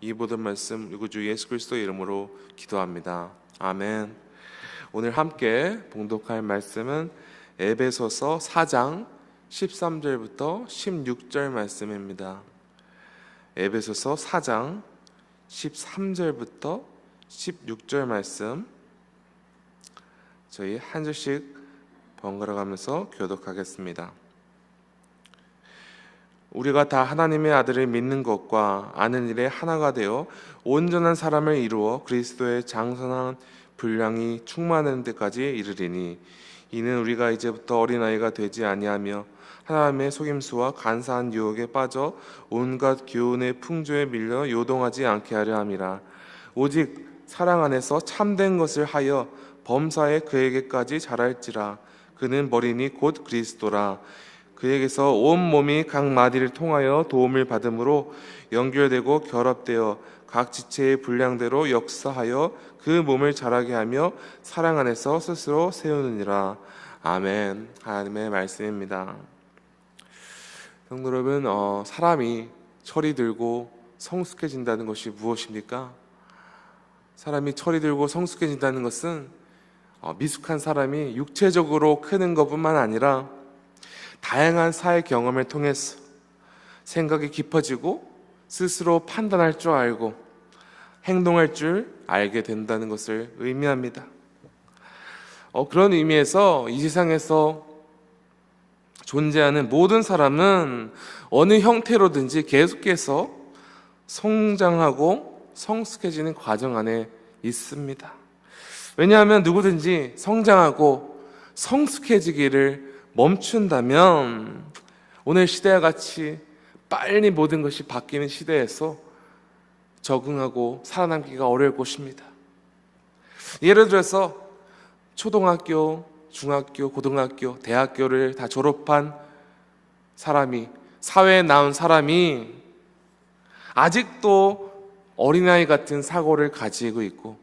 이 모든 말씀 우리 구주 예수 그리스도의 이름으로 기도합니다. 아멘. 오늘 함께 봉독할 말씀은 에베소서 4장 13절부터 16절 말씀입니다. 에베소서 4장 13절부터 16절 말씀 저희 한 절씩 번갈아 가면서 교독하겠습니다. 우리가 다 하나님의 아들을 믿는 것과 아는 일에 하나가 되어 온전한 사람을 이루어 그리스도의 장성한 분량이 충만한 데까지 이르리니 이는 우리가 이제부터 어린아이가 되지 아니하며 하나님의 속임수와 간사한 유혹에 빠져 온갖 교훈의 풍조에 밀려 요동하지 않게 하려 함이라. 오직 사랑 안에서 참된 것을 하여 범사에 그에게까지 자랄지라. 그는 머리니 곧 그리스도라. 그에게서 온 몸이 각 마디를 통하여 도움을 받음으로 연결되고 결합되어 각 지체의 분량대로 역사하여 그 몸을 자라게 하며 사랑 안에서 스스로 세우느니라. 아멘. 하나님의 말씀입니다. 성도 여러분, 사람이 철이 들고 성숙해진다는 것이 무엇입니까? 사람이 철이 들고 성숙해진다는 것은 미숙한 사람이 육체적으로 크는 것뿐만 아니라 다양한 사회 경험을 통해서 생각이 깊어지고 스스로 판단할 줄 알고 행동할 줄 알게 된다는 것을 의미합니다. 그런 의미에서 이 세상에서 존재하는 모든 사람은 어느 형태로든지 계속해서 성장하고 성숙해지는 과정 안에 있습니다. 왜냐하면 누구든지 성장하고 성숙해지기를 멈춘다면 오늘 시대와 같이 빨리 모든 것이 바뀌는 시대에서 적응하고 살아남기가 어려울 것입니다. 예를 들어서 초등학교, 중학교, 고등학교, 대학교를 다 졸업한 사람이, 사회에 나온 사람이 아직도 어린아이 같은 사고를 가지고 있고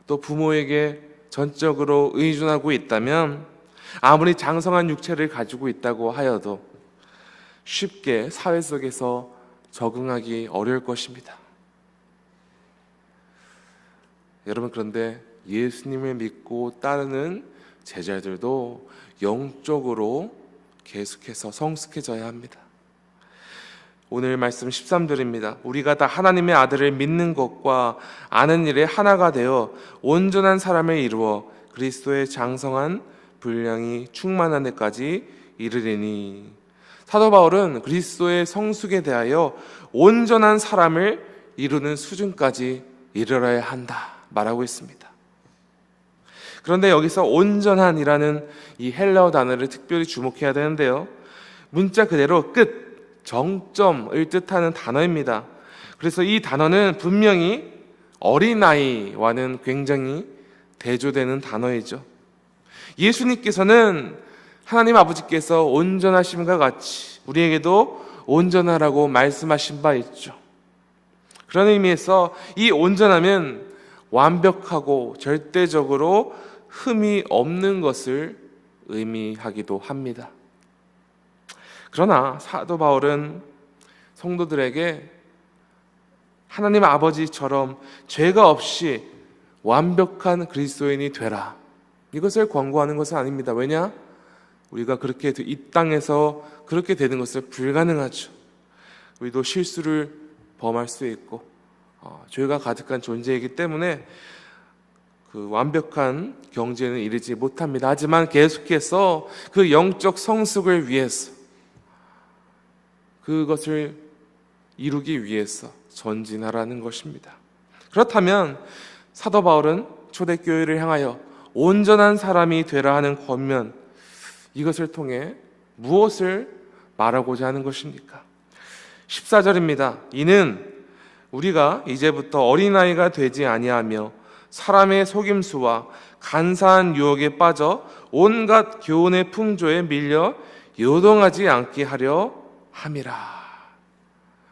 또 부모에게 전적으로 의존하고 있다면 아무리 장성한 육체를 가지고 있다고 하여도 쉽게 사회 속에서 적응하기 어려울 것입니다. 여러분, 그런데 예수님을 믿고 따르는 제자들도 영적으로 계속해서 성숙해져야 합니다. 오늘 말씀 13절입니다. 우리가 다 하나님의 아들을 믿는 것과 아는 일에 하나가 되어 온전한 사람을 이루어 그리스도의 장성한 분량이 충만한 데까지 이르리니. 사도 바울은 그리스도의 성숙에 대하여 온전한 사람을 이루는 수준까지 이르러야 한다 말하고 있습니다. 그런데 여기서 온전한이라는 이 헬라어 단어를 특별히 주목해야 되는데요, 문자 그대로 끝, 정점을 뜻하는 단어입니다. 그래서 이 단어는 분명히 어린아이와는 굉장히 대조되는 단어이죠. 예수님께서는 하나님 아버지께서 온전하심과 같이 우리에게도 온전하라고 말씀하신 바 있죠. 그런 의미에서 이 온전함은 완벽하고 절대적으로 흠이 없는 것을 의미하기도 합니다. 그러나 사도 바울은 성도들에게 하나님 아버지처럼 죄가 없이 완벽한 그리스도인이 되라, 이것을 권고하는 것은 아닙니다. 왜냐? 우리가 그렇게 이 땅에서 그렇게 되는 것은 불가능하죠. 우리도 실수를 범할 수 있고 죄가 가득한 존재이기 때문에 그 완벽한 경지에는 이르지 못합니다. 하지만 계속해서 그 영적 성숙을 위해서, 그것을 이루기 위해서 전진하라는 것입니다. 그렇다면 사도 바울은 초대교회를 향하여 온전한 사람이 되라 하는 권면, 이것을 통해 무엇을 말하고자 하는 것입니까? 14절입니다. 이는 우리가 이제부터 어린아이가 되지 아니하며 사람의 속임수와 간사한 유혹에 빠져 온갖 교훈의 풍조에 밀려 요동하지 않게 하려 함이라.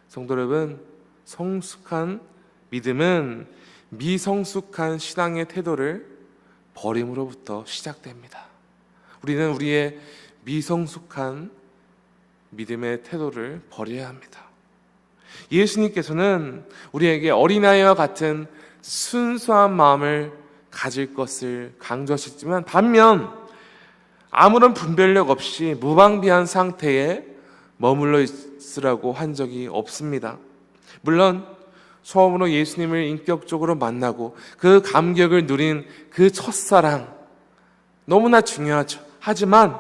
성도 여러분, 성숙한 믿음은 미성숙한 신앙의 태도를 버림으로부터 시작됩니다. 우리는 우리의 미성숙한 믿음의 태도를 버려야 합니다. 예수님께서는 우리에게 어린아이와 같은 순수한 마음을 가질 것을 강조하셨지만, 반면 아무런 분별력 없이 무방비한 상태에 머물러 있으라고 한 적이 없습니다. 물론 처음으로 예수님을 인격적으로 만나고 그 감격을 누린 그 첫사랑, 너무나 중요하죠. 하지만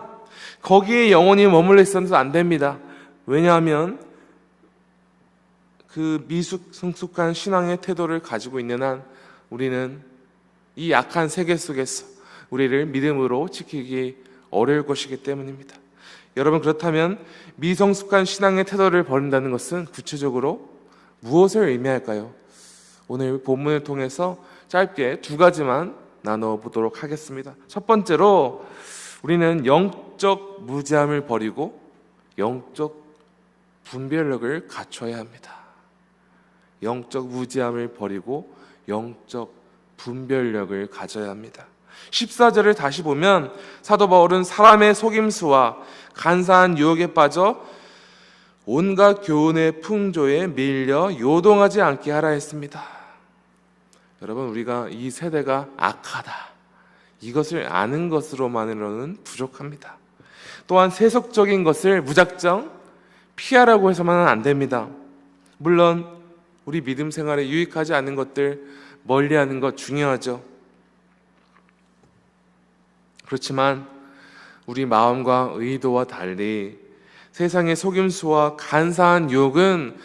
거기에 영원히 머물러 있어도 안 됩니다. 왜냐하면 그 미숙성숙한 신앙의 태도를 가지고 있는 한 우리는 이 약한 세계 속에서 우리를 믿음으로 지키기 어려울 것이기 때문입니다. 여러분, 그렇다면 미성숙한 신앙의 태도를 버린다는 것은 구체적으로 무엇을 의미할까요? 오늘 본문을 통해서 짧게 두 가지만 나눠보도록 하겠습니다. 첫 번째로 우리는 영적 무지함을 버리고 영적 분별력을 갖춰야 합니다. 영적 무지함을 버리고 영적 분별력을 가져야 합니다. 14절을 다시 보면 사도 바울은 사람의 속임수와 간사한 유혹에 빠져 온갖 교훈의 풍조에 밀려 요동하지 않게 하라 했습니다. 여러분, 우리가 이 세대가 악하다, 이것을 아는 것으로만으로는 부족합니다. 또한 세속적인 것을 무작정 피하라고 해서만은 안 됩니다. 물론 우리 믿음 생활에 유익하지 않은 것들 멀리하는 것 중요하죠. 그렇지만 우리 마음과 의도와 달리 세상의 속임수와 간사한 유혹은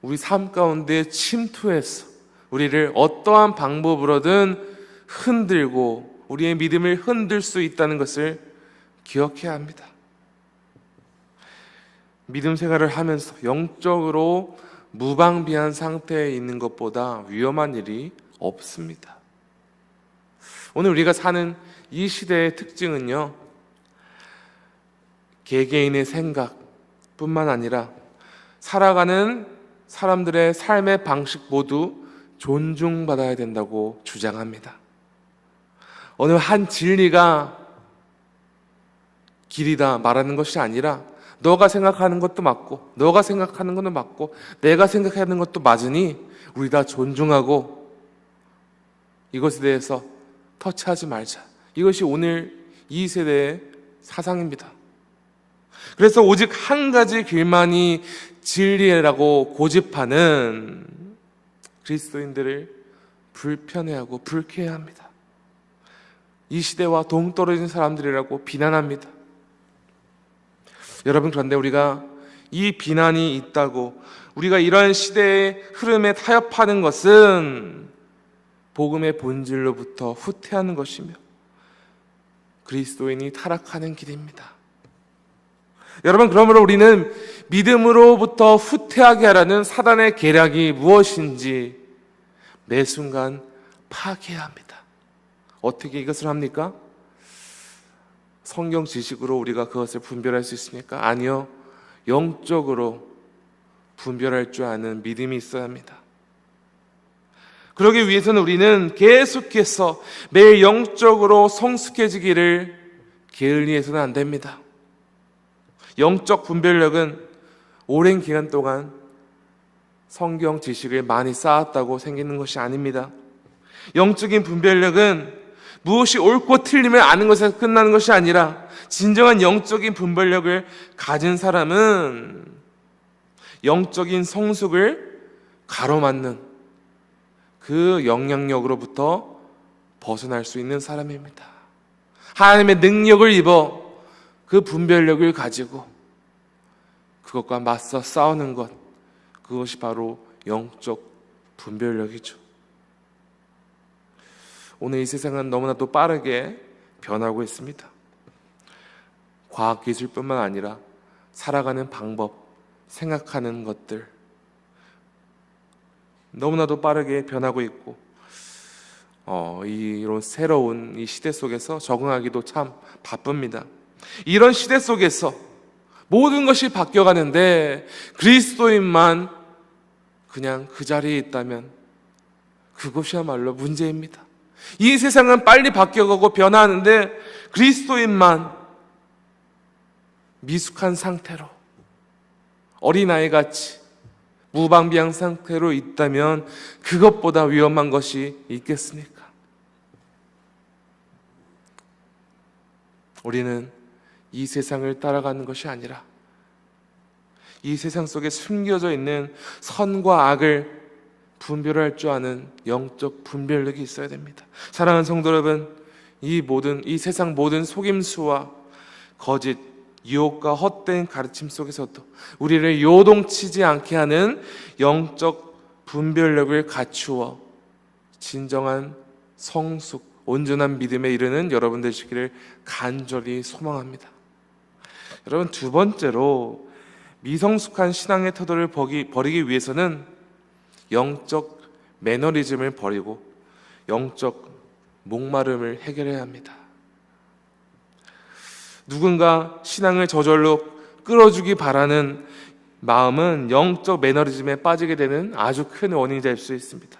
우리 삶 가운데 침투해서 우리를 어떠한 방법으로든 흔들고 우리의 믿음을 흔들 수 있다는 것을 기억해야 합니다. 믿음 생활을 하면서 영적으로 무방비한 상태에 있는 것보다 위험한 일이 없습니다. 오늘 우리가 사는 이 시대의 특징은요, 개개인의 생각뿐만 아니라 살아가는 사람들의 삶의 방식 모두 존중받아야 된다고 주장합니다. 어느 한 진리가 길이다 말하는 것이 아니라 너가 생각하는 것도 맞고 너가 생각하는 것도 맞고 내가 생각하는 것도 맞으니 우리 다 존중하고 이것에 대해서 터치하지 말자. 이것이 오늘 이 세대의 사상입니다. 그래서 오직 한 가지 길만이 진리라고 고집하는 그리스도인들을 불편해하고 불쾌해합니다. 이 시대와 동떨어진 사람들이라고 비난합니다. 여러분, 그런데 우리가 이 비난이 있다고 우리가 이러한 시대의 흐름에 타협하는 것은 복음의 본질로부터 후퇴하는 것이며 그리스도인이 타락하는 길입니다. 여러분, 그러므로 우리는 믿음으로부터 후퇴하게 하라는 사단의 계략이 무엇인지 매 순간 파악해야 합니다. 어떻게 이것을 합니까? 성경 지식으로 우리가 그것을 분별할 수 있습니까? 아니요. 영적으로 분별할 줄 아는 믿음이 있어야 합니다. 그러기 위해서는 우리는 계속해서 매일 영적으로 성숙해지기를 게을리해서는 안 됩니다. 영적 분별력은 오랜 기간 동안 성경 지식을 많이 쌓았다고 생기는 것이 아닙니다. 영적인 분별력은 무엇이 옳고 틀림을 아는 것에서 끝나는 것이 아니라 진정한 영적인 분별력을 가진 사람은 영적인 성숙을 가로막는 그 영향력으로부터 벗어날 수 있는 사람입니다. 하나님의 능력을 입어 그 분별력을 가지고 그것과 맞서 싸우는 것, 그것이 바로 영적 분별력이죠. 오늘 이 세상은 너무나도 빠르게 변하고 있습니다. 과학기술뿐만 아니라 살아가는 방법, 생각하는 것들 너무나도 빠르게 변하고 있고 이런 새로운 이 시대 속에서 적응하기도 참 바쁩니다. 이런 시대 속에서 모든 것이 바뀌어가는데 그리스도인만 그냥 그 자리에 있다면 그것이야말로 문제입니다. 이 세상은 빨리 바뀌어가고 변하는데 그리스도인만 미숙한 상태로 어린아이같이 무방비한 상태로 있다면 그것보다 위험한 것이 있겠습니까? 우리는 이 세상을 따라가는 것이 아니라 이 세상 속에 숨겨져 있는 선과 악을 분별할 줄 아는 영적 분별력이 있어야 됩니다. 사랑하는 성도 여러분, 이 세상 모든 속임수와 거짓, 유혹과 헛된 가르침 속에서도 우리를 요동치지 않게 하는 영적 분별력을 갖추어 진정한 성숙, 온전한 믿음에 이르는 여러분 되시기를 간절히 소망합니다. 여러분, 두 번째로 미성숙한 신앙의 태도를 버리기 위해서는 영적 매너리즘을 버리고 영적 목마름을 해결해야 합니다. 누군가 신앙을 저절로 끌어주기 바라는 마음은 영적 매너리즘에 빠지게 되는 아주 큰 원인이 될 수 있습니다.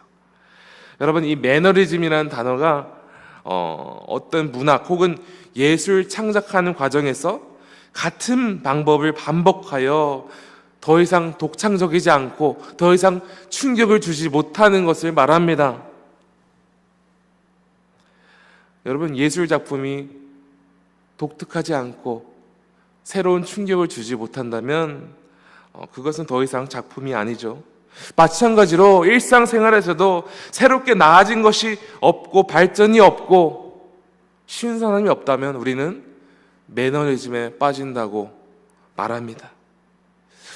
여러분, 이 매너리즘이라는 단어가 어떤 문학 혹은 예술 창작하는 과정에서 같은 방법을 반복하여 더 이상 독창적이지 않고 더 이상 충격을 주지 못하는 것을 말합니다. 여러분, 예술 작품이 독특하지 않고 새로운 충격을 주지 못한다면 그것은 더 이상 작품이 아니죠. 마찬가지로 일상생활에서도 새롭게 나아진 것이 없고 발전이 없고 신선함이 없다면 우리는 매너리즘에 빠진다고 말합니다.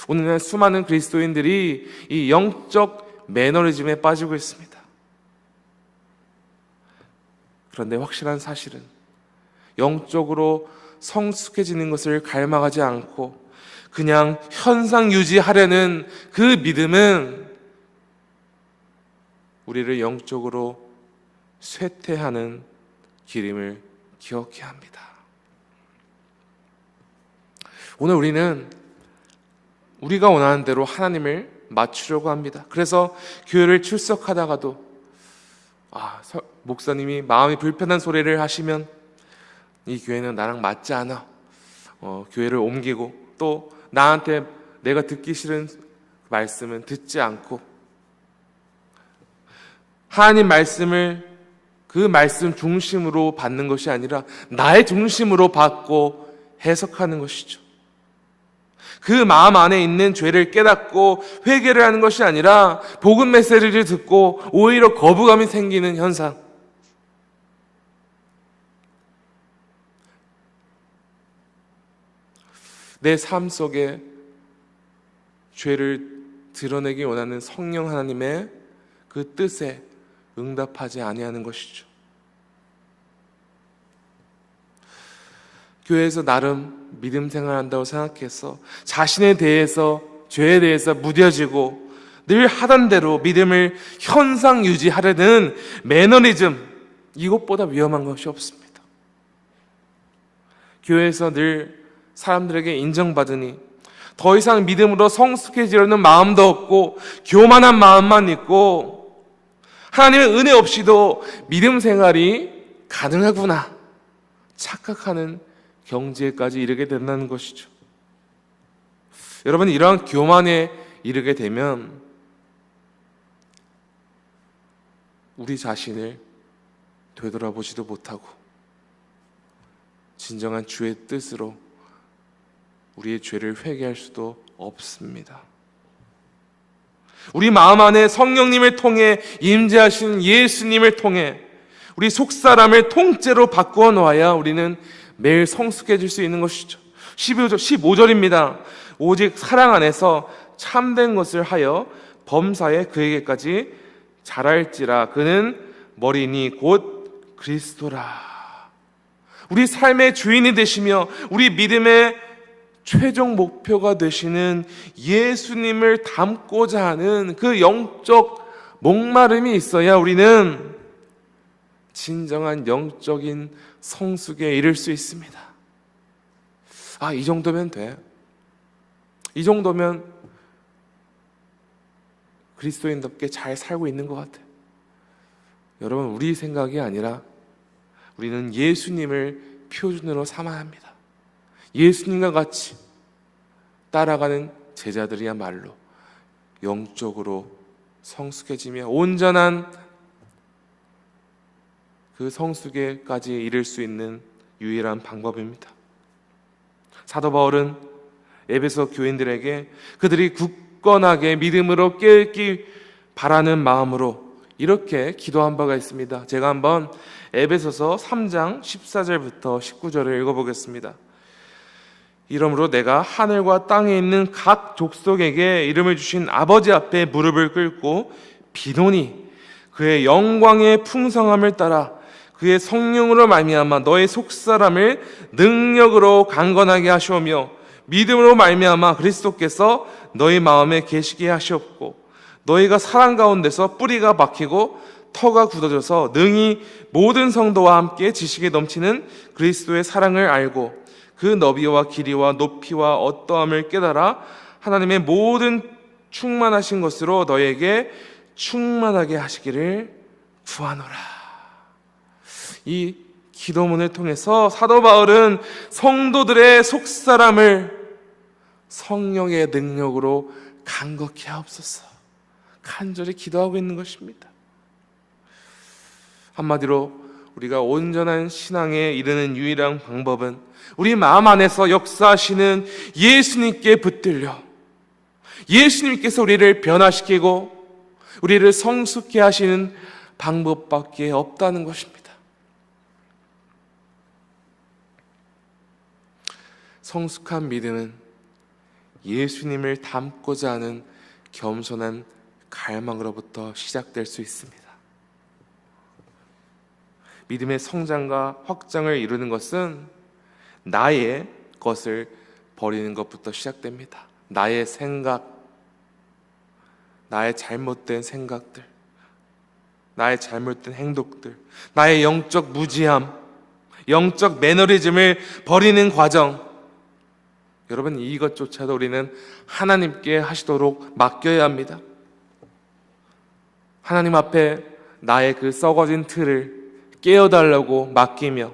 오늘날 수많은 그리스도인들이 이 영적 매너리즘에 빠지고 있습니다. 그런데 확실한 사실은 영적으로 성숙해지는 것을 갈망하지 않고 그냥 현상 유지하려는 그 믿음은 우리를 영적으로 쇠퇴하는 길임을 기억해야 합니다. 오늘 우리는 우리가 원하는 대로 하나님을 맞추려고 합니다. 그래서 교회를 출석하다가도 목사님이 마음이 불편한 소리를 하시면 이 교회는 나랑 맞지 않아. 교회를 옮기고 또 나한테 내가 듣기 싫은 말씀은 듣지 않고 하나님 말씀을 그 말씀 중심으로 받는 것이 아니라 나의 중심으로 받고 해석하는 것이죠. 그 마음 안에 있는 죄를 깨닫고 회개를 하는 것이 아니라 복음 메시지를 듣고 오히려 거부감이 생기는 현상. 내 삶 속에 죄를 드러내기 원하는 성령 하나님의 그 뜻에 응답하지 아니하는 것이죠. 교회에서 나름 믿음 생활한다고 생각해서 자신에 대해서 죄에 대해서 무뎌지고 늘 하던 대로 믿음을 현상 유지하려는 매너리즘, 이것보다 위험한 것이 없습니다. 교회에서 늘 사람들에게 인정받으니 더 이상 믿음으로 성숙해지려는 마음도 없고 교만한 마음만 있고 하나님의 은혜 없이도 믿음 생활이 가능하구나 착각하는 경지에까지 이르게 된다는 것이죠. 여러분, 이러한 교만에 이르게 되면 우리 자신을 되돌아보지도 못하고 진정한 주의 뜻으로 우리의 죄를 회개할 수도 없습니다. 우리 마음 안에 성령님을 통해 임재하신 예수님을 통해 우리 속사람을 통째로 바꾸어 놓아야 우리는 매일 성숙해질 수 있는 것이죠. 15절입니다. 오직 사랑 안에서 참된 것을 하여 범사에 그에게까지 자랄지라. 그는 머리니 곧 그리스도라. 우리 삶의 주인이 되시며 우리 믿음의 최종 목표가 되시는 예수님을 닮고자 하는 그 영적 목마름이 있어야 우리는 진정한 영적인 성숙에 이를 수 있습니다. 이 정도면 돼. 이 정도면 그리스도인답게 잘 살고 있는 것 같아. 여러분, 우리 생각이 아니라 우리는 예수님을 표준으로 삼아야 합니다. 예수님과 같이 따라가는 제자들이야말로 영적으로 성숙해지며 온전한 그 성숙에까지 이를 수 있는 유일한 방법입니다. 사도 바울은 에베소 교인들에게 그들이 굳건하게 믿음으로 깨닫기 바라는 마음으로 이렇게 기도한 바가 있습니다. 제가 한번 에베소서 3장 14절부터 19절을 읽어보겠습니다. 이러므로 내가 하늘과 땅에 있는 각 족속에게 이름을 주신 아버지 앞에 무릎을 꿇고 비노니 그의 영광의 풍성함을 따라 그의 성령으로 말미암아 너의 속사람을 능력으로 강건하게 하시오며 믿음으로 말미암아 그리스도께서 너희 마음에 계시게 하시옵고 너희가 사랑 가운데서 뿌리가 박히고 터가 굳어져서 능히 모든 성도와 함께 지식에 넘치는 그리스도의 사랑을 알고 그 너비와 길이와 높이와 어떠함을 깨달아 하나님의 모든 충만하신 것으로 너에게 충만하게 하시기를 구하노라. 이 기도문을 통해서 사도 바울은 성도들의 속사람을 성령의 능력으로 강건케 하옵소서 간절히 기도하고 있는 것입니다. 한마디로 우리가 온전한 신앙에 이르는 유일한 방법은 우리 마음 안에서 역사하시는 예수님께 붙들려 예수님께서 우리를 변화시키고 우리를 성숙케 하시는 방법밖에 없다는 것입니다. 성숙한 믿음은 예수님을 닮고자 하는 겸손한 갈망으로부터 시작될 수 있습니다. 믿음의 성장과 확장을 이루는 것은 나의 것을 버리는 것부터 시작됩니다. 나의 생각, 나의 잘못된 생각들, 나의 잘못된 행동들, 나의 영적 무지함, 영적 매너리즘을 버리는 과정. 여러분, 이것조차도 우리는 하나님께 하시도록 맡겨야 합니다. 하나님 앞에 나의 그 썩어진 틀을 깨어달라고 맡기며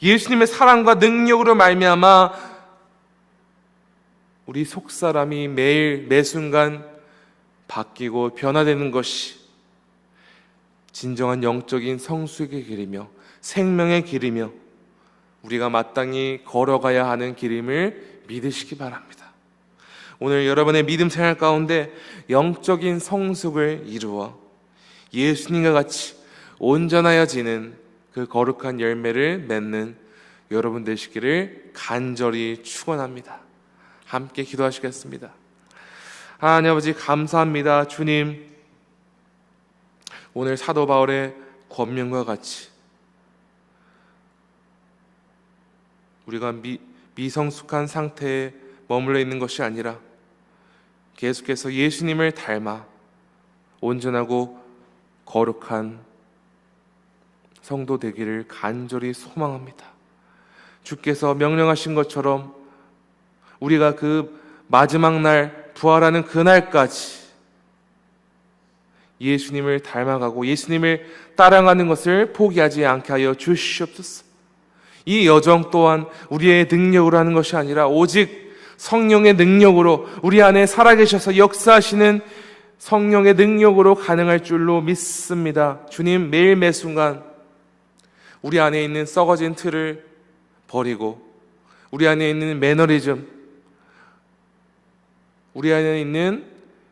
예수님의 사랑과 능력으로 말미암아 우리 속사람이 매일 매순간 바뀌고 변화되는 것이 진정한 영적인 성숙의 길이며 생명의 길이며 우리가 마땅히 걸어가야 하는 길임을 믿으시기 바랍니다. 오늘 여러분의 믿음 생활 가운데 영적인 성숙을 이루어 예수님과 같이 온전하여지는 그 거룩한 열매를 맺는 여러분 되시기를 간절히 축원합니다. 함께 기도하시겠습니다. 하나님 아버지 감사합니다. 주님, 오늘 사도 바울의 권면과 같이 우리가 미성숙한 상태에 머물러 있는 것이 아니라 계속해서 예수님을 닮아 온전하고 거룩한 성도 되기를 간절히 소망합니다. 주께서 명령하신 것처럼 우리가 그 마지막 날 부활하는 그날까지 예수님을 닮아가고 예수님을 따라가는 것을 포기하지 않게 하여 주시옵소서. 이 여정 또한 우리의 능력으로 하는 것이 아니라 오직 성령의 능력으로 우리 안에 살아계셔서 역사하시는 성령의 능력으로 가능할 줄로 믿습니다. 주님, 매일 매순간 우리 안에 있는 썩어진 틀을 버리고 우리 안에 있는 매너리즘, 우리 안에 있는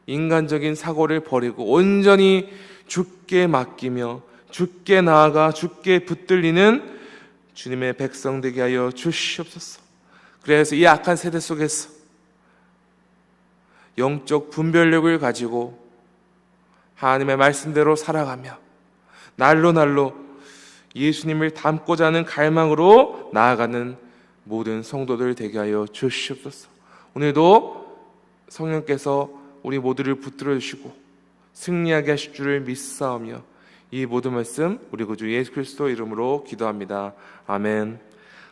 인간적인 사고를 버리고 온전히 주께 맡기며 주께 나아가 주께 붙들리는 주님의 백성 되게 하여 주시옵소서. 그래서 이 악한 세대 속에서 영적 분별력을 가지고 하나님의 말씀대로 살아가며 날로 예수님을 닮고자 하는 갈망으로 나아가는 모든 성도들 되게 하여 주시옵소서. 오늘도 성령께서 우리 모두를 붙들어 주시고 승리하게 하실 줄을 믿사오며 이 모든 말씀 우리 구주 예수 그리스도 이름으로 기도합니다. 아멘.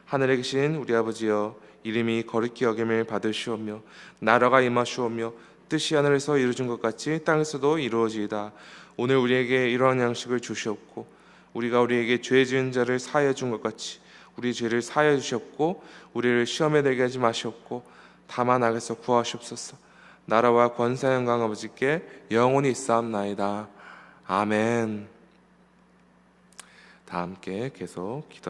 하늘에 계신 우리 아버지여, 이름이 거룩히 여김을 받으시오며 나라가 임하시오며 뜻이 하늘에서 이루어진 것 같이 땅에서도 이루어지이다. 오늘 우리에게 이러한 양식을 주시옵고 우리가 우리에게 죄 지은 자를 사하여 준 것 같이 우리 죄를 사하여 주시옵고 우리를 시험에 들게 하지 마시옵고 다만 악에서 구하시옵소서. 나라와 권세 영광 아버지께 영원히 있사옵나이다. 아멘. 다 함께 계속 기도